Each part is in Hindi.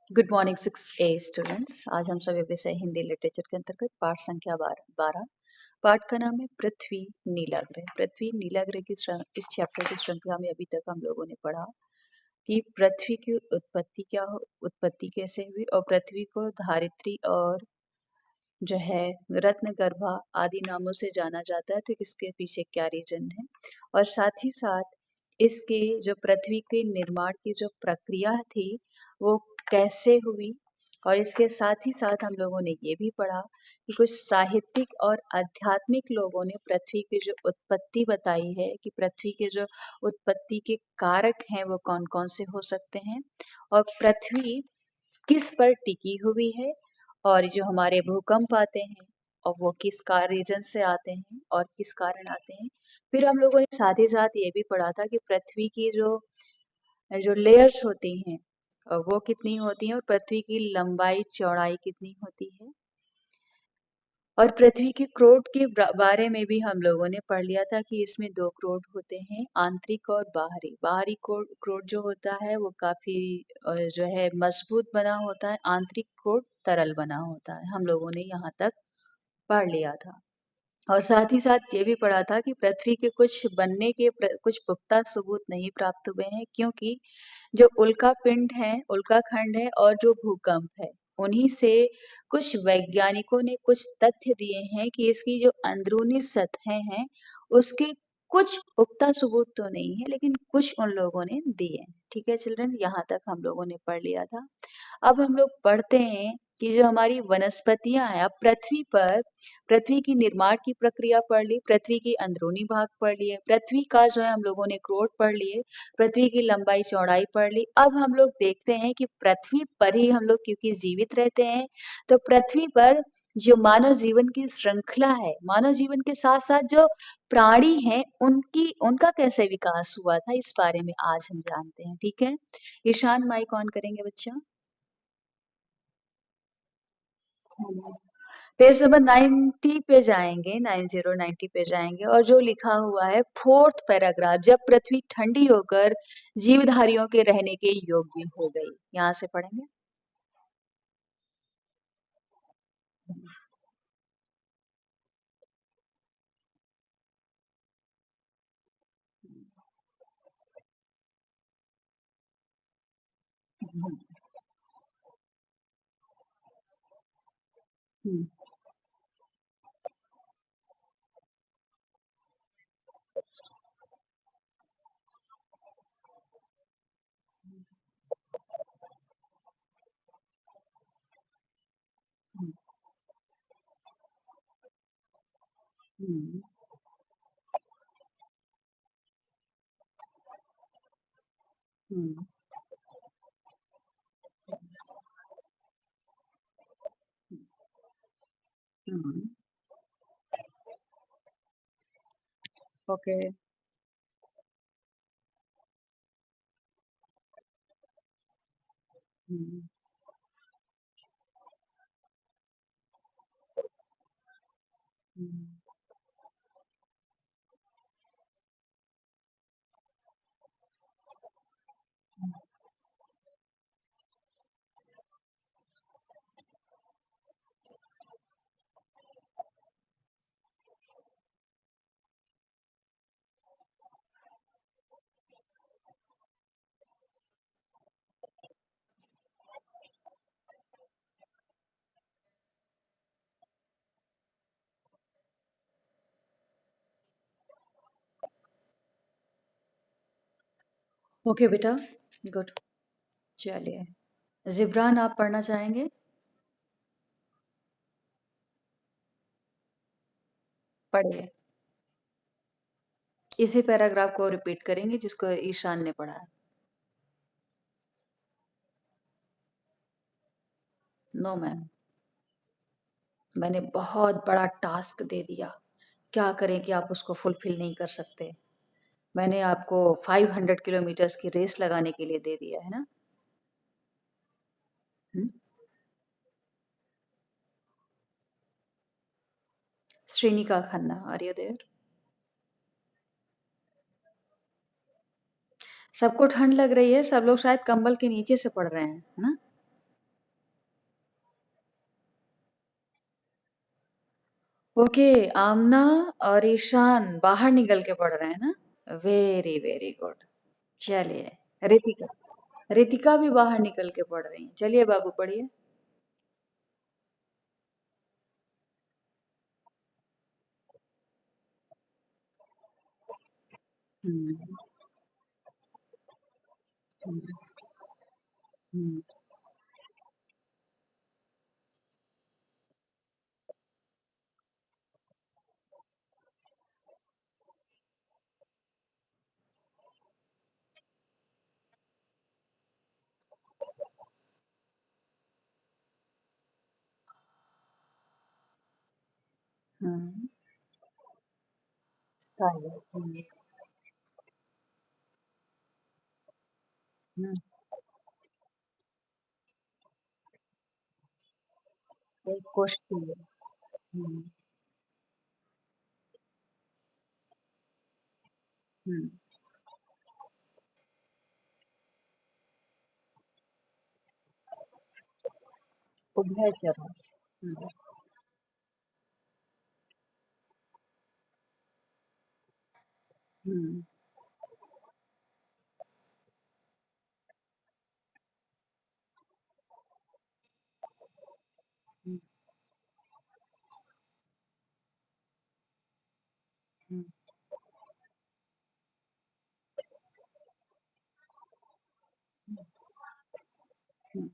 Good morning 6A students. आज हम सभी विषय हिंदी लिटरेचर के अंतर्गत पाठ संख्या 12 पाठ का नाम है पृथ्वी नीलाग्रह। पृथ्वी नीलाग्रह की इस चैप्टर की श्रृंखला में अभी तक हम लोगों ने पढ़ा कि पृथ्वी की उत्पत्ति क्या हो, उत्पत्ति कैसे हुई और पृथ्वी को धारित्री और जो है रत्नगर्भा आदि नामों से जाना जाता है। तो इसके पीछे क्या रीजन है और साथ ही साथ इसके जो पृथ्वी के निर्माण की जो प्रक्रिया थी वो कैसे हुई, और इसके साथ ही साथ हम लोगों ने ये भी पढ़ा कि कुछ साहित्यिक और आध्यात्मिक लोगों ने पृथ्वी की जो उत्पत्ति बताई है कि पृथ्वी के जो उत्पत्ति के कारक हैं वो कौन कौन से हो सकते हैं और पृथ्वी किस पर टिकी हुई है, और जो हमारे भूकंप आते हैं और वो किस का रीजन से आते हैं और किस कारण आते हैं। फिर हम लोगों ने साथ ही साथ ये भी पढ़ा था कि पृथ्वी की जो जो लेयर्स होती हैं वो कितनी होती हैं और पृथ्वी की लंबाई चौड़ाई कितनी होती है। और पृथ्वी के क्रोड के बारे में भी हम लोगों ने पढ़ लिया था कि इसमें दो क्रोड होते हैं, आंतरिक और बाहरी। बाहरी क्रोड जो होता है वो काफी जो है मजबूत बना होता है, आंतरिक क्रोड तरल बना होता है। हम लोगों ने यहाँ तक पढ़ लिया था और साथ ही साथ ये भी पढ़ा था कि पृथ्वी के कुछ बनने के कुछ पुख्ता सबूत नहीं प्राप्त हुए हैं, क्योंकि जो उल्का पिंड है, उल्का खंड है और जो भूकंप है, उन्हीं से कुछ वैज्ञानिकों ने कुछ तथ्य दिए हैं कि इसकी जो अंदरूनी सतहें हैं उसके कुछ पुख्ता सबूत तो नहीं है, लेकिन कुछ उन लोगों ने दिए हैं। ठीक है चिल्ड्रन, यहाँ तक हम लोगों ने पढ़ लिया था। अब हम लोग पढ़ते हैं कि जो हमारी वनस्पतियां हैं, अब पृथ्वी पर पृथ्वी की निर्माण की प्रक्रिया पढ़ ली, पृथ्वी की अंदरूनी भाग पढ़ लिए, पृथ्वी का जो है हम लोगों ने क्रोड पढ़ लिए, पृथ्वी की लंबाई चौड़ाई पढ़ ली। अब हम लोग देखते हैं कि पृथ्वी पर ही हम लोग क्योंकि जीवित रहते हैं, तो पृथ्वी पर जो मानव जीवन की श्रृंखला है, मानव जीवन के साथ साथ जो प्राणी हैं उनका कैसे विकास हुआ था, इस बारे में आज हम जानते हैं। ठीक है, ईशान माइक ऑन करेंगे बच्चा। पेज नंबर 90 पे जाएंगे, 90 पे जाएंगे और जो लिखा हुआ है फोर्थ पैराग्राफ, जब पृथ्वी ठंडी होकर जीवधारियों के रहने के योग्य हो गई, यहाँ से पढ़ेंगे। हम्म, हम्म, हम्म, हम्म, हम्म, ओके, हम्म, हम्म, ओके बेटा, गुड, चलिए जिब्रान आप पढ़ना चाहेंगे? पढ़िए, इसी पैराग्राफ को रिपीट करेंगे जिसको ईशान ने पढ़ा है। नो मैम, मैंने बहुत बड़ा टास्क दे दिया, क्या करें कि आप उसको फुलफिल नहीं कर सकते। मैंने आपको 500 किलोमीटर्स की रेस लगाने के लिए दे दिया है ना। हम्म? Shrinika Khanna, are you there? सबको ठंड लग रही है, सब लोग शायद कंबल के नीचे से पढ़ रहे हैं, है ना। ओके, आमना और ईशान बाहर निकल के पढ़ रहे हैं ना? Very very good. चलिए, रितिका, रितिका भी बाहर निकल के पढ़ रही है। चलिए बाबू पढ़िए। हम्म, हम्म, हम्म, हम्म, ताली, हम्म, एक कुश्ती है। हम्म, हम्म, उभयचर। हम्म, हम्म, हम्म, हम्म, हम्म, हम्म।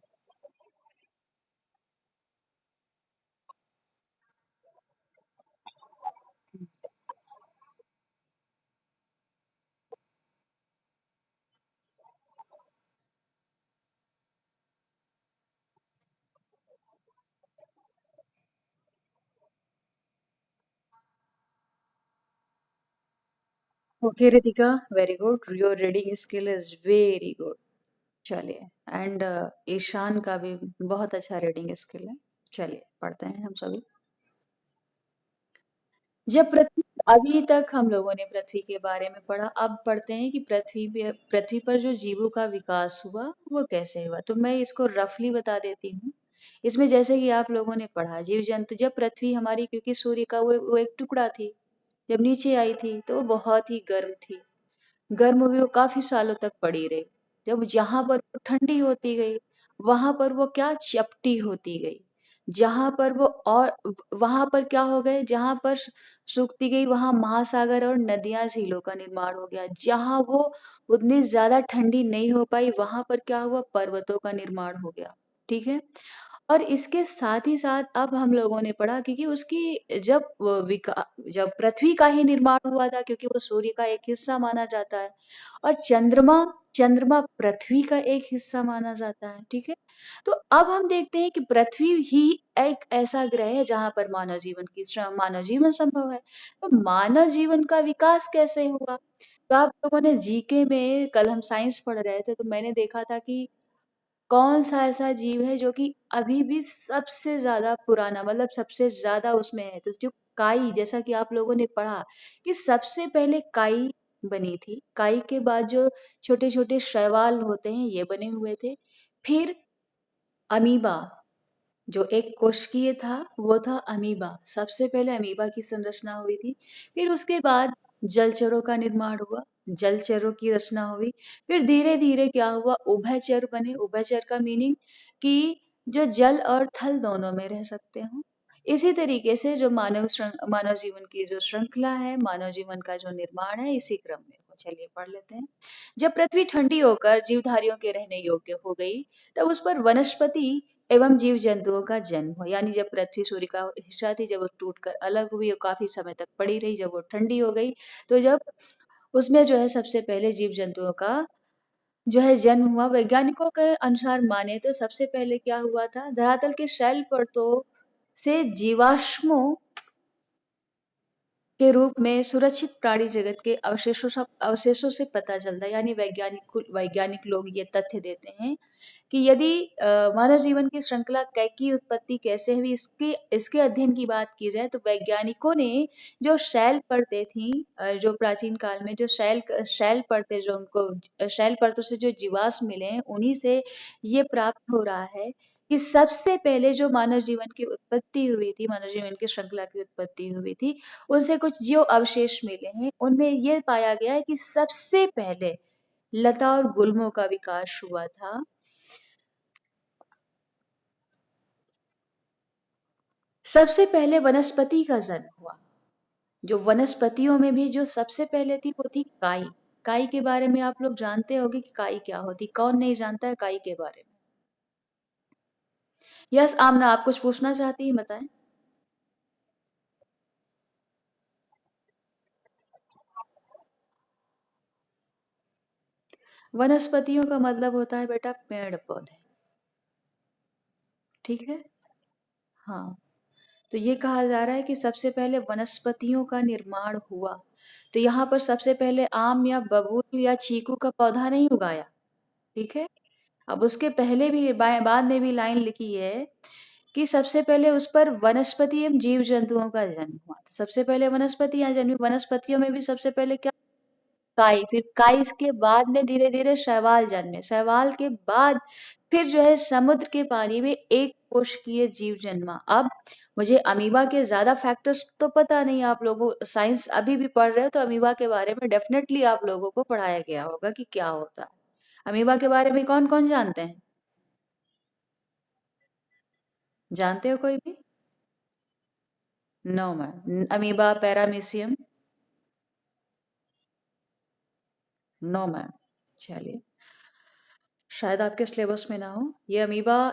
Okay Ritika, very good, your reading skill is very good. चलिए, एंड ईशान का भी बहुत अच्छा रीडिंग स्किल है। चलिए पढ़ते हैं हम सभी। जब पृथ्वी, अभी तक हम लोगों ने पृथ्वी के बारे में पढ़ा, अब पढ़ते हैं कि पृथ्वी पर जो जीवों का विकास हुआ वो कैसे हुआ। तो मैं इसको रफली बता देती हूँ। इसमें जैसे कि आप लोगों ने पढ़ा, जीव जंतु, जब पृथ्वी हमारी, क्योंकि सूर्य का वो एक टुकड़ा थी, जब नीचे आई थी तो वो बहुत ही गर्म थी। गर्म हुई वो काफी सालों तक पड़ी रही। जब जहां पर वो ठंडी होती गई, वहां पर वो क्या चपटी होती गई। जहां पर वो, और वहां पर क्या हो गए, जहां पर सूखती गई वहां महासागर और नदियां, झीलों का निर्माण हो गया। जहां वो उतनी ज्यादा ठंडी नहीं हो पाई, वहां पर क्या हुआ, पर्वतों का निर्माण हो गया। ठीक है। और इसके साथ ही साथ अब हम लोगों ने पढ़ा, क्योंकि उसकी जब जब पृथ्वी का ही निर्माण हुआ था, क्योंकि वो सूर्य का एक हिस्सा माना जाता है, और चंद्रमा, चंद्रमा पृथ्वी का एक हिस्सा माना जाता है। ठीक है। तो अब हम देखते हैं कि पृथ्वी ही एक ऐसा ग्रह है जहां पर मानव जीवन संभव है। तो मानव जीवन का विकास कैसे हुआ? तो आप लोगों ने जीके में, कल हम साइंस पढ़ रहे थे तो मैंने देखा था कि कौन सा ऐसा जीव है जो कि अभी भी सबसे ज्यादा पुराना, मतलब सबसे ज्यादा उसमें है, तो जो काई, जैसा कि आप लोगों ने पढ़ा कि सबसे पहले काई बनी थी, काई के बाद जो छोटे छोटे शैवाल होते हैं ये बने हुए थे। फिर अमीबा, जो एक कोशिकीय था, वो था अमीबा। सबसे पहले अमीबा की संरचना हुई थी। फिर उसके बाद जलचरों का निर्माण हुआ, जलचरों की रचना हुई। फिर धीरे धीरे क्या हुआ, उभयचर बने। उभयचर का मीनिंग कि जो जल और थल दोनों में रह सकते हो। इसी तरीके से जो मानव जीवन की जो श्रृंखला है, मानव जीवन का जो निर्माण है, इसी क्रम में हो। चलिए पढ़ लेते हैं। जब पृथ्वी ठंडी होकर जीवधारियों के रहने योग्य हो गई, तब उस पर वनस्पति एवं जीव जंतुओं का जन्म हो। यानी जब पृथ्वी सूर्य का हिस्सा थी, जब वो टूटकर अलग हुई और काफी समय तक पड़ी रही, जब वो ठंडी हो गई, तो जब उसमें जो है सबसे पहले जीव जंतुओं का जो है जन्म हुआ। वैज्ञानिकों के अनुसार माने तो सबसे पहले क्या हुआ था, धरातल के शैल परतों से जीवाश्मों के रूप में सुरक्षित प्राणी जगत के अवशेषों से पता चलता है। यानी वैज्ञानिक वैज्ञानिक लोग ये तथ्य देते हैं कि यदि मानव जीवन की श्रृंखला की उत्पत्ति कैसे हुई, इसकी इसके अध्ययन की बात की जाए, तो वैज्ञानिकों ने जो शैल परतें थीं, जो प्राचीन काल में जो शैल परतें, जो उनको शैल परतों से जो जीवाश्म मिले हैं, उन्हीं से ये प्राप्त हो रहा है कि सबसे पहले जो मानव जीवन की उत्पत्ति हुई थी, मानव जीवन की श्रृंखला की उत्पत्ति हुई थी, उनसे कुछ जो अवशेष मिले हैं, उनमें ये पाया गया है कि सबसे पहले लता और गुल्मों का विकास हुआ था। सबसे पहले वनस्पति का जन्म हुआ। जो वनस्पतियों में भी जो सबसे पहले थी वो थी काई। काई के बारे में आप लोग जानते होंगे कि काई क्या होती, कौन नहीं जानता है काई के बारे में? यस आमना, आप कुछ पूछना चाहती हैं, बताएं। वनस्पतियों का मतलब होता है बेटा पेड़ पौधे, ठीक है। हाँ, तो ये कहा जा रहा है कि सबसे पहले वनस्पतियों का निर्माण हुआ। तो यहाँ पर सबसे पहले आम या बबूल या चीकू का पौधा नहीं उगाया, ठीक है। अब उसके पहले भी बाद में भी लाइन लिखी है कि सबसे पहले उस पर वनस्पति एवं जीव जंतुओं का जन्म हुआ। तो सबसे पहले वनस्पतियां जन्मी, वनस्पतियों में भी सबसे पहले क्या? काई। फिर काई के बाद में धीरे धीरे शैवाल जन्मे, शैवाल के बाद फिर जो है समुद्र के पानी में एक कोशिकीय जीव जन्मा। अब मुझे अमीबा के ज्यादा फैक्टर्स तो पता नहीं, आप लोगों साइंस अभी भी पढ़ रहे हो तो अमीबा के बारे में डेफिनेटली आप लोगों को पढ़ाया गया होगा कि क्या होता है। अमीबा के बारे में कौन कौन जानते हैं? जानते हो कोई भी? No ma'am. Amoeba paramecium? No ma'am. चलिए, शायद आपके सिलेबस में ना हो। ये अमीबा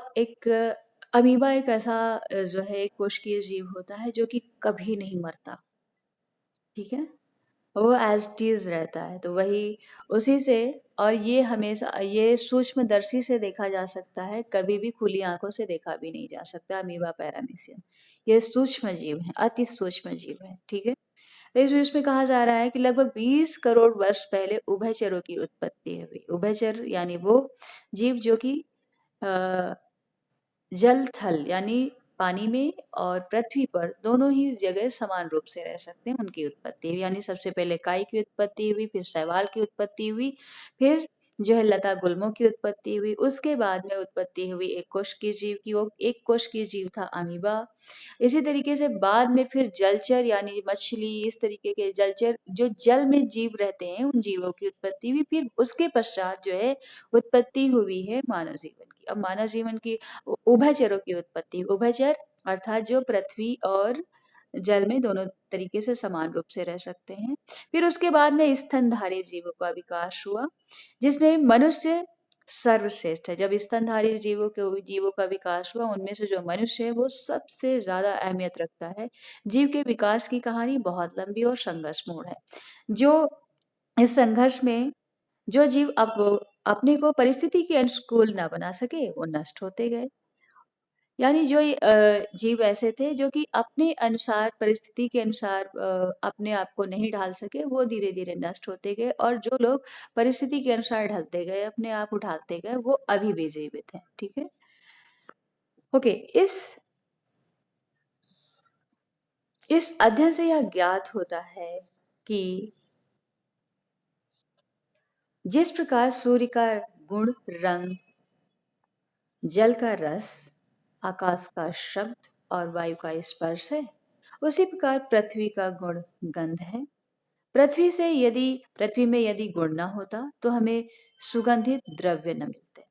एक ऐसा जो है एक कोशिकीय जीव होता है जो कि कभी नहीं मरता, ठीक है। वो एज टीज रहता है, तो वही उसी से। और ये हमेशा ये सूक्ष्मदर्शी से देखा जा सकता है, कभी भी खुली आंखों से देखा भी नहीं जा सकता। अमीबा पैरामीशियम ये सूक्ष्म जीव है, अति सूक्ष्म जीव है, ठीक है। इसमें कहा जा रहा है कि लगभग 20 करोड़ वर्ष पहले उभयचरों की उत्पत्ति हुई। उभयचर यानी वो जीव जो कि अ, जल थल यानी पानी में और पृथ्वी पर दोनों ही जगह समान रूप से रह सकते हैं, उनकी उत्पत्ति हुई। यानी सबसे पहले काई की उत्पत्ति हुई, फिर शैवाल की उत्पत्ति हुई, फिर जो है लता गुल्मों की उत्पत्ति हुई। उसके बाद में उत्पत्ति हुई एक कोश की जीव की। वो एक कोश की जीव था अमीबा। इसी तरीके से बाद में फिर जलचर यानी मछली, इस तरीके के जलचर जो जल में जीव रहते हैं, उन जीवों की उत्पत्ति हुई। फिर उसके पश्चात जो है उत्पत्ति हुई है मानव जीवन की। अब मानव जीवन की उभयचरों की उत्पत्ति, उभयचर अर्थात जो पृथ्वी और जल में दोनों तरीके से समान रूप से रह सकते हैं। फिर उसके बाद में स्तनधारी जीवों का विकास हुआ, जिसमें मनुष्य सर्वश्रेष्ठ है। जब स्तनधारी जीवों का विकास हुआ, उनमें से जो मनुष्य है वो सबसे ज्यादा अहमियत रखता है। जीव के विकास की कहानी बहुत लंबी और संघर्षपूर्ण है। जो इस संघर्ष में जो जीव अब अपने को परिस्थिति के अनुकूल ना बना सके, वो नष्ट होते गए। यानी जो ये जीव ऐसे थे जो कि अपने अनुसार, परिस्थिति के अनुसार अपने आप को नहीं ढाल सके, वो धीरे धीरे नष्ट होते गए। और जो लोग परिस्थिति के अनुसार ढलते गए, अपने आप को ढालते गए, वो अभी भी जीवित हैं, ठीक है। ओके, इस अध्ययन से यह ज्ञात होता है कि जिस प्रकार सूर्य का गुण रंग, जल का रस, आकाश का शब्द और वायु का स्पर्श है, उसी प्रकार पृथ्वी का गुण गंध है। पृथ्वी में यदि गुण ना होता तो हमें सुगंधित द्रव्य न मिलते,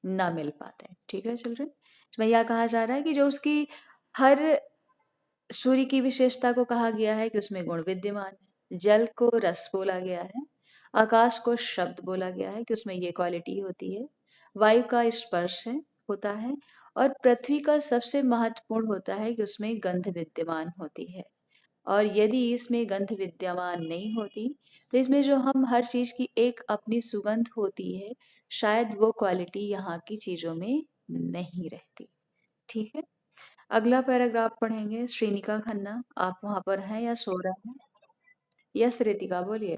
ना मिल पाते, ठीक है चिल्ड्रन। इसमें यह कहा जा रहा है कि जो उसकी हर सूर्य की विशेषता को कहा गया है कि उसमें गुण विद्यमान है। जल को रस बोला गया है, आकाश को शब्द बोला गया है कि उसमें ये क्वालिटी होती है, वायु का स्पर्श है होता है, और पृथ्वी का सबसे महत्वपूर्ण होता है कि उसमें गंध विद्यमान होती है। और यदि इसमें गंध विद्यमान नहीं होती तो इसमें जो हम हर चीज की एक अपनी सुगंध होती है, शायद वो क्वालिटी यहाँ की चीजों में नहीं रहती, ठीक है। अगला पैराग्राफ पढ़ेंगे। श्रीनिका खन्ना, आप वहां पर हैं या सो रहे हैं? यस रितिका, बोलिए।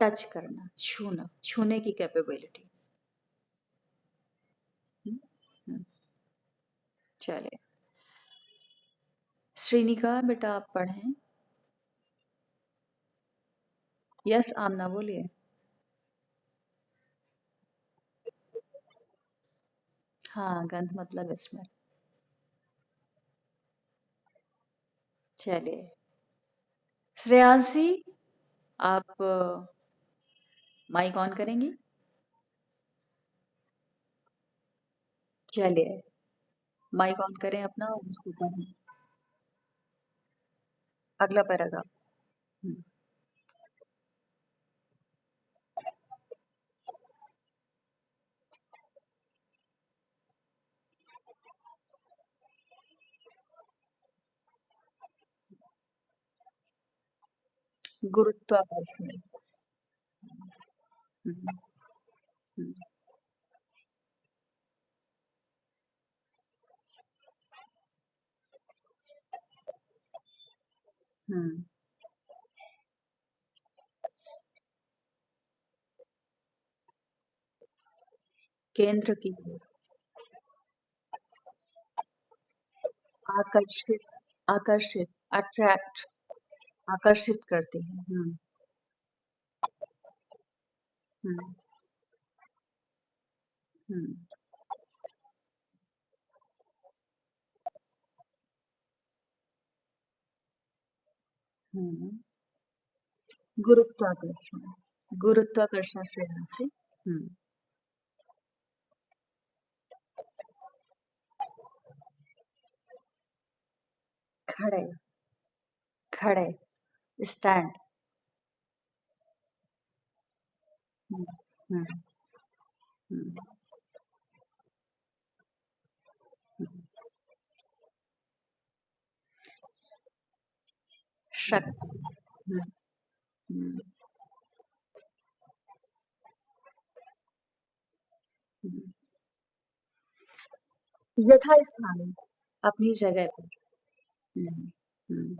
टच करना, छूना, छूने की कैपेबिलिटी। हम्म, हम्म, चलिए। श्रीनिका बेटा आप पढ़ें। यस आमना बोलिए। हाँ, गंध मतलब स्मेल। चलिए। श्रेयांशी आप माइक ऑन करेंगी? चलिए, माइक ऑन करें अपना और उसको पढ़ें। अगला पैराग्राफ। हम्म, गुरुत्वाकर्षण। हम्म, हम्म, हम्म, केंद्र की ओर। आकर्षित, आकर्षित, अट्रैक्ट, आकर्षित करती है। हम्म, हम्म, हम्म। गुरुत्वाकर्षण, गुरुत्वाकर्षण श्रेयांशी। हम्म, खड़े, खड़े, स्टैंड। हम्म, हम्म, हम्म, हम्म। शक्ति। हम्म, हम्म, हम्म। यथास्थान, अपनी जगह पर। हम्म, हम्म,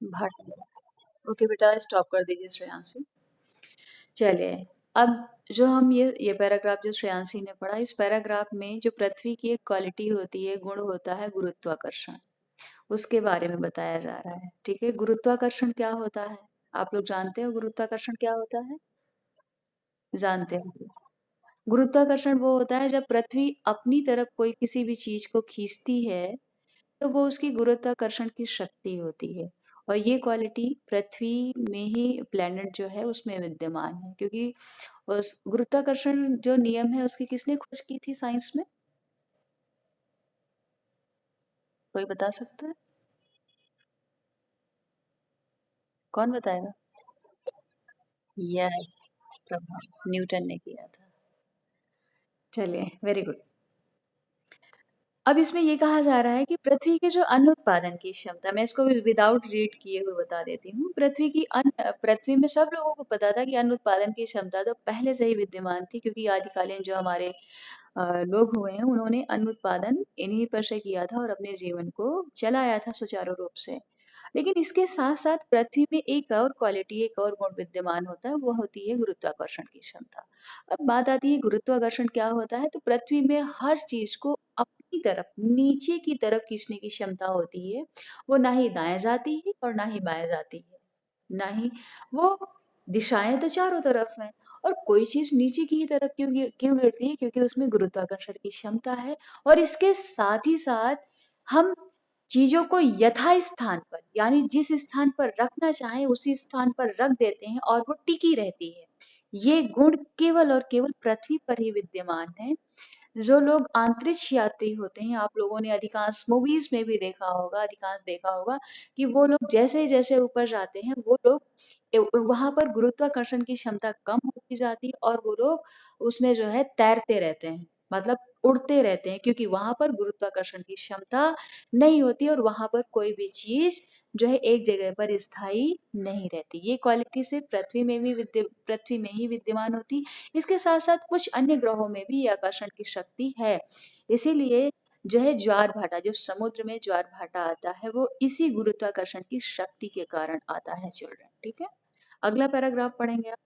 भारतीय। ओके बेटा स्टॉप कर दीजिए श्रेयांशी। चलिए। अब जो हम ये पैराग्राफ जो श्रेयांशी ने पढ़ा, इस पैराग्राफ में जो पृथ्वी की एक क्वालिटी होती है, गुण होता है गुरुत्वाकर्षण, उसके बारे में बताया जा रहा है। ठीक है, गुरुत्वाकर्षण क्या होता है? आप लोग जानते हो गुरुत्वाकर्षण क्या होता है? जानते हो? गुरुत्वाकर्षण वो होता है जब पृथ्वी अपनी तरफ कोई किसी भी चीज को खींचती है, तो वो उसकी गुरुत्वाकर्षण की शक्ति होती है। और ये क्वालिटी पृथ्वी में ही प्लेनेट जो है उसमें विद्यमान है, क्योंकि उस गुरुत्वाकर्षण जो नियम है उसकी किसने खोज की थी साइंस में? कोई बता सकता है? कौन बताएगा? यस, प्रभाव न्यूटन ने किया था। चलिए, वेरी गुड। अब इसमें ये कहा जा रहा है कि पृथ्वी के जो अन्न उत्पादन की क्षमता, मैं इसको विदाउट रीड किए हुए बता देती हूँ। पृथ्वी में सब लोगों को पता था कि अन्न उत्पादन की क्षमता तो पहले से ही विद्यमान थी, क्योंकि आदिकालीन जो हमारे लोग हुए हैं उन्होंने अन्न उत्पादन इन्हीं पर से किया था और अपने जीवन को चलाया था सुचारू रूप से। लेकिन इसके साथ साथ पृथ्वी में एक और क्वालिटी, एक और गुण विद्यमान होता है, वो होती है गुरुत्वाकर्षण की क्षमता। अब बात आती है गुरुत्वाकर्षण क्या होता है, तो पृथ्वी में हर चीज को अपनी तरफ, नीचे की तरफ खींचने की क्षमता होती है। वो ना ही दाएं जाती है और ना ही बाएं जाती है, ना ही वो, दिशाएं तो चारों तरफ हैं। और कोई चीज नीचे की ही तरफ क्यों गिरती है? क्योंकि उसमें गुरुत्वाकर्षण की क्षमता है। और इसके साथ ही साथ हम चीजों को यथा स्थान पर, यानी जिस स्थान पर रखना चाहे उसी स्थान पर रख देते हैं और वो टिकी रहती है। ये गुण केवल और केवल पृथ्वी पर ही विद्यमान है। जो लोग अंतरिक्ष यात्री होते हैं, आप लोगों ने अधिकांश मूवीज में भी देखा होगा, अधिकांश देखा होगा कि वो लोग जैसे जैसे ऊपर जाते हैं, वो लोग वहां पर गुरुत्वाकर्षण की क्षमता कम होती जाती है और वो लोग उसमें जो है तैरते रहते हैं। मतलब उड़ते रहते हैं, क्योंकि वहां पर गुरुत्वाकर्षण की क्षमता नहीं होती और वहां पर कोई भी चीज जो है एक जगह पर स्थायी नहीं रहती। ये क्वालिटी सिर्फ पृथ्वी में ही विद्यमान होती। इसके साथ साथ कुछ अन्य ग्रहों में भी ये आकर्षण की शक्ति है। इसीलिए जो है ज्वार भाटा, जो समुद्र में ज्वार भाटा आता है, वो इसी गुरुत्वाकर्षण की शक्ति के कारण आता है चिल्ड्रन। ठीक है, अगला पैराग्राफ पढ़ेंगे आप।